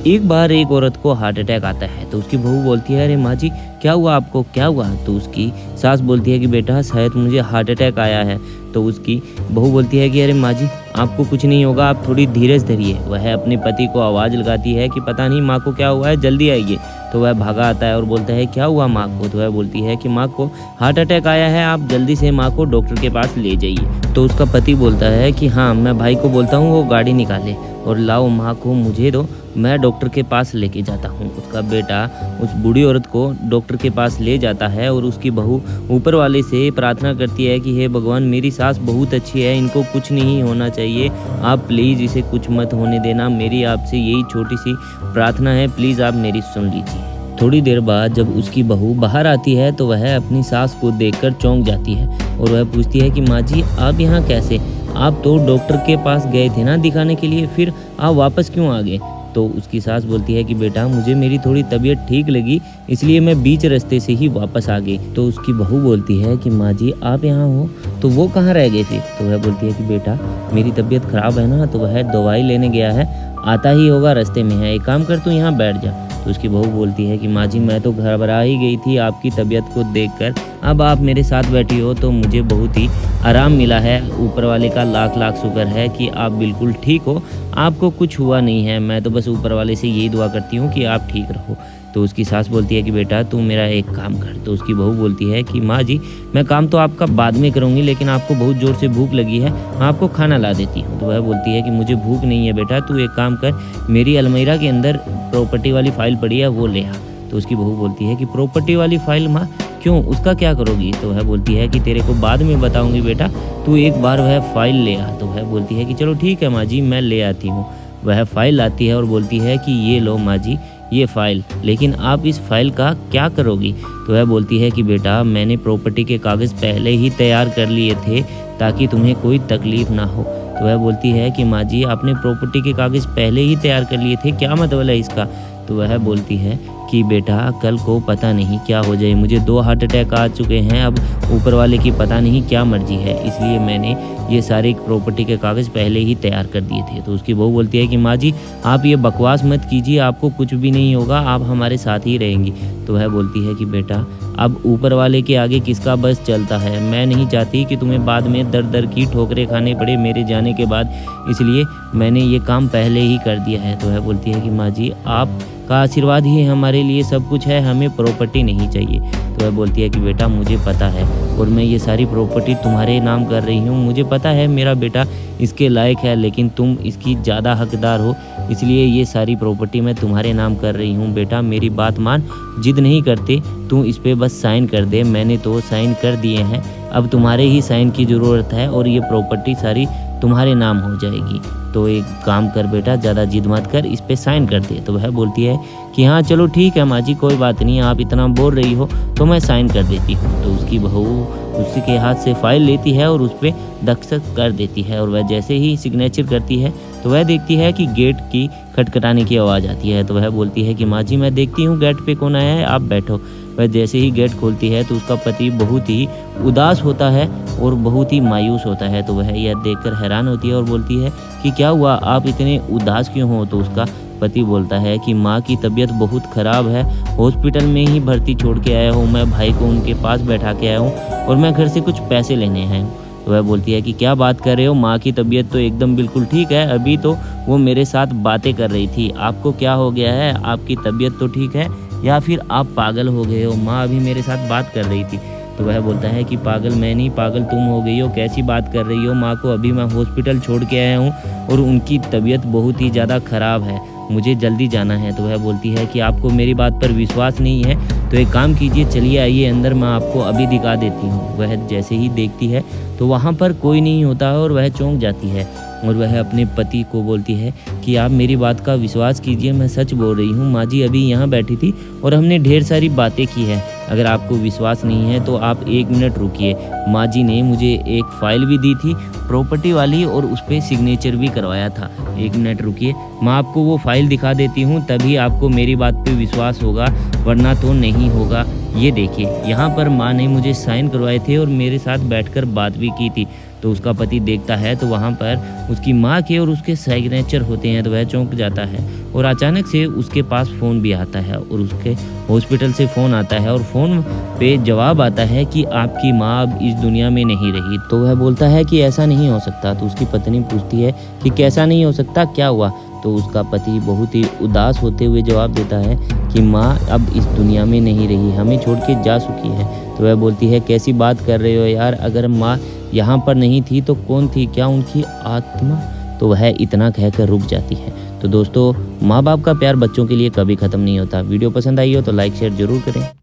एक बार एक औरत को हार्ट अटैक आता है तो उसकी बहू बोलती है, अरे माँ जी क्या हुआ आपको, क्या हुआ? तो उसकी सास बोलती है कि बेटा शायद मुझे हार्ट अटैक आया है। तो उसकी बहू बोलती है कि अरे माँ जी आपको कुछ नहीं होगा, आप थोड़ी धीरज धरिए। वह अपने पति को आवाज़ लगाती है कि पता नहीं माँ को क्या हुआ है, जल्दी आइए। तो वह भागा आता है और बोलता है क्या हुआ माँ को? तो वह बोलती है कि माँ को हार्ट अटैक आया है, आप जल्दी से माँ को डॉक्टर के पास ले जाइए। तो उसका पति बोलता है कि हाँ मैं भाई को बोलता हूँ वो गाड़ी निकाले और लाओ माँ को मुझे दो, मैं डॉक्टर के पास लेके जाता हूँ। उसका बेटा उस बूढ़ी औरत को डॉक्टर के पास ले जाता है और उसकी बहू ऊपर वाले से प्रार्थना करती है कि हे भगवान मेरी सास बहुत अच्छी है, इनको कुछ नहीं होना चाहिए, आप प्लीज़ इसे कुछ मत होने देना, मेरी आपसे यही छोटी सी प्रार्थना है, प्लीज़ आप मेरी सुन लीजिए। थोड़ी देर बाद जब उसकी बहू बाहर आती है तो वह अपनी सास को देखकर चौंक जाती है और वह पूछती है कि माँ जी आप यहाँ कैसे? आप तो डॉक्टर के पास गए थे ना दिखाने के लिए, फिर आप वापस क्यों आ गए? तो उसकी सास बोलती है कि बेटा मुझे मेरी थोड़ी तबीयत ठीक लगी इसलिए मैं बीच रास्ते से ही वापस आ गई। तो उसकी बहू बोलती है कि माँ जी आप यहाँ हो तो वो कहाँ रह गए फिर? तो वह बोलती है कि बेटा मेरी तबीयत खराब है ना, तो वह दवाई लेने गया है, आता ही होगा, रास्ते में है, एक काम कर तू यहाँ बैठ जा। तो उसकी बहू बोलती है कि माँ जी मैं तो घबरा ही गई थी आपकी तबीयत को देखकर, अब आप मेरे साथ बैठी हो तो मुझे बहुत ही आराम मिला है, ऊपर वाले का लाख लाख शुक्र है कि आप बिल्कुल ठीक हो, आपको कुछ हुआ नहीं है, मैं तो बस ऊपर वाले से यही दुआ करती हूँ कि आप ठीक रहो। तो उसकी सास बोलती है कि बेटा तू मेरा एक काम कर। तो उसकी बहू बोलती है कि माँ जी मैं काम तो आपका बाद में करूँगी लेकिन आपको बहुत ज़ोर से भूख लगी है, मैं आपको खाना ला देती हूँ। तो वह बोलती है कि मुझे भूख नहीं है बेटा, तू एक काम कर, मेरी अलमीरा के अंदर प्रॉपर्टी वाली फ़ाइल पड़ी है वो ले आ। तो उसकी बहू बोलती है कि प्रॉपर्टी वाली फ़ाइल माँ क्यों, उसका क्या करोगी? तो वह बोलती है कि तेरे को बाद में बताऊँगी बेटा, तू एक बार वह फ़ाइल ले आ। तो वह बोलती है कि चलो ठीक है माँ जी मैं ले आती हूँ। वह फ़ाइल लाती है और बोलती है कि ये लो माँ जी ये फ़ाइल, लेकिन आप इस फ़ाइल का क्या करोगी? तो वह बोलती है कि बेटा मैंने प्रॉपर्टी के कागज़ पहले ही तैयार कर लिए थे ताकि तुम्हें कोई तकलीफ़ ना हो। तो वह बोलती है कि माँ जी आपने प्रॉपर्टी के कागज़ पहले ही तैयार कर लिए थे, क्या मतलब है इसका? तो वह बोलती है कि बेटा कल को पता नहीं क्या हो जाए, मुझे 2 हार्ट अटैक आ चुके हैं, अब ऊपर वाले की पता नहीं क्या मर्जी है, इसलिए मैंने ये सारे प्रॉपर्टी के कागज़ पहले ही तैयार कर दिए थे। तो उसकी बहू बोलती है कि माँ जी आप ये बकवास मत कीजिए, आपको कुछ भी नहीं होगा, आप हमारे साथ ही रहेंगी। तो वह बोलती है कि बेटा अब ऊपर वाले के आगे किसका बस चलता है, मैं नहीं चाहती कि तुम्हें बाद में दर दर की ठोकरें खाने पड़े मेरे जाने के बाद, इसलिए मैंने ये काम पहले ही कर दिया है। तो वह बोलती है कि माँ जी आप का आशीर्वाद ही हमारे लिए सब कुछ है, हमें प्रॉपर्टी नहीं चाहिए। तो वह बोलती है कि बेटा मुझे पता है और मैं ये सारी प्रॉपर्टी तुम्हारे नाम कर रही हूँ, मुझे पता है मेरा बेटा इसके लायक है, लेकिन तुम इसकी ज़्यादा हकदार हो, इसलिए ये सारी प्रॉपर्टी मैं तुम्हारे नाम कर रही हूँ। बेटा मेरी बात मान, जिद नहीं करते, तू इस पर बस साइन कर दे, मैंने तो साइन कर दिए हैं, अब तुम्हारे ही साइन की ज़रूरत है और ये प्रॉपर्टी सारी तुम्हारे नाम हो जाएगी। तो एक काम कर बेटा, ज़्यादा जिद मत कर, इस पे साइन कर दे। तो वह बोलती है कि हाँ चलो ठीक है माँ जी कोई बात नहीं, आप इतना बोल रही हो तो मैं साइन कर देती हूँ। तो उसकी बहू उसी के हाथ से फाइल लेती है और उस पर दस्तखत कर देती है और वह जैसे ही सिग्नेचर करती है तो वह देखती है कि गेट की खटखटाने की आवाज़ आती है। तो वह बोलती है कि माँ जी मैं देखती हूँ गेट पे कौन आया है, आप बैठो। वह जैसे ही गेट खोलती है तो उसका पति बहुत ही उदास होता है और बहुत ही मायूस होता है। तो वह यह देखकर हैरान होती है और बोलती है कि क्या हुआ, आप इतने उदास क्यों हो? तो उसका पति बोलता है कि माँ की तबीयत बहुत ख़राब है, हॉस्पिटल में ही भर्ती छोड़ के आया हूँ, मैं भाई को उनके पास बैठा के आया हूँ और मैं घर से कुछ पैसे लेने हैं। तो वह बोलती है कि क्या बात कर रहे हो, माँ की तबीयत तो एकदम बिल्कुल ठीक है, अभी तो वो मेरे साथ बातें कर रही थी, आपको क्या हो गया है, आपकी तबीयत तो ठीक है या फिर आप पागल हो गए हो, माँ अभी मेरे साथ बात कर रही थी। तो वह बोलता है कि पागल मैं नहीं, पागल तुम हो गई हो, कैसी बात कर रही हो, माँ को अभी मैं हॉस्पिटल छोड़ के आया हूँ और उनकी तबीयत बहुत ही ज़्यादा ख़राब है, मुझे जल्दी जाना है। तो वह बोलती है कि आपको मेरी बात पर विश्वास नहीं है तो एक काम कीजिए, चलिए आइए अंदर, मैं आपको अभी दिखा देती हूँ। वह जैसे ही देखती है तो वहाँ पर कोई नहीं होता है और वह चौंक जाती है और वह अपने पति को बोलती है कि आप मेरी बात का विश्वास कीजिए, मैं सच बोल रही हूँ, माँ जी अभी यहाँ बैठी थी और हमने ढेर सारी बातें की है, अगर आपको विश्वास नहीं है तो आप 1 मिनट रुकिए, माँ जी ने मुझे एक फ़ाइल भी दी थी प्रॉपर्टी वाली और उस पर सिग्नेचर भी करवाया था, 1 मिनट रुकिए, मैं आपको वो फ़ाइल दिखा देती हूँ, तभी आपको मेरी बात पे विश्वास होगा, वरना तो नहीं होगा। ये देखिए यहाँ पर माँ ने मुझे साइन करवाए थे और मेरे साथ बैठकर बात भी की थी। तो उसका पति देखता है तो वहाँ पर उसकी माँ के और उसके सिग्नेचर होते हैं, तो वह चौंक जाता है और अचानक से उसके पास फ़ोन भी आता है और उसके हॉस्पिटल से फ़ोन आता है और फ़ोन पे जवाब आता है कि आपकी माँ अब इस दुनिया में नहीं रही। तो वह बोलता है कि ऐसा नहीं हो सकता। तो उसकी पत्नी पूछती है कि कैसा नहीं हो सकता, क्या हुआ? तो उसका पति बहुत ही उदास होते हुए जवाब देता है कि माँ अब इस दुनिया में नहीं रही, हमें छोड़ के जा चुकी है। तो वह बोलती है कैसी बात कर रहे हो यार, अगर माँ यहाँ पर नहीं थी तो कौन थी, क्या उनकी आत्मा? तो वह इतना कहकर रुक जाती है। तो दोस्तों, माँ बाप का प्यार बच्चों के लिए कभी ख़त्म नहीं होता। वीडियो पसंद आई हो तो लाइक शेयर ज़रूर करें।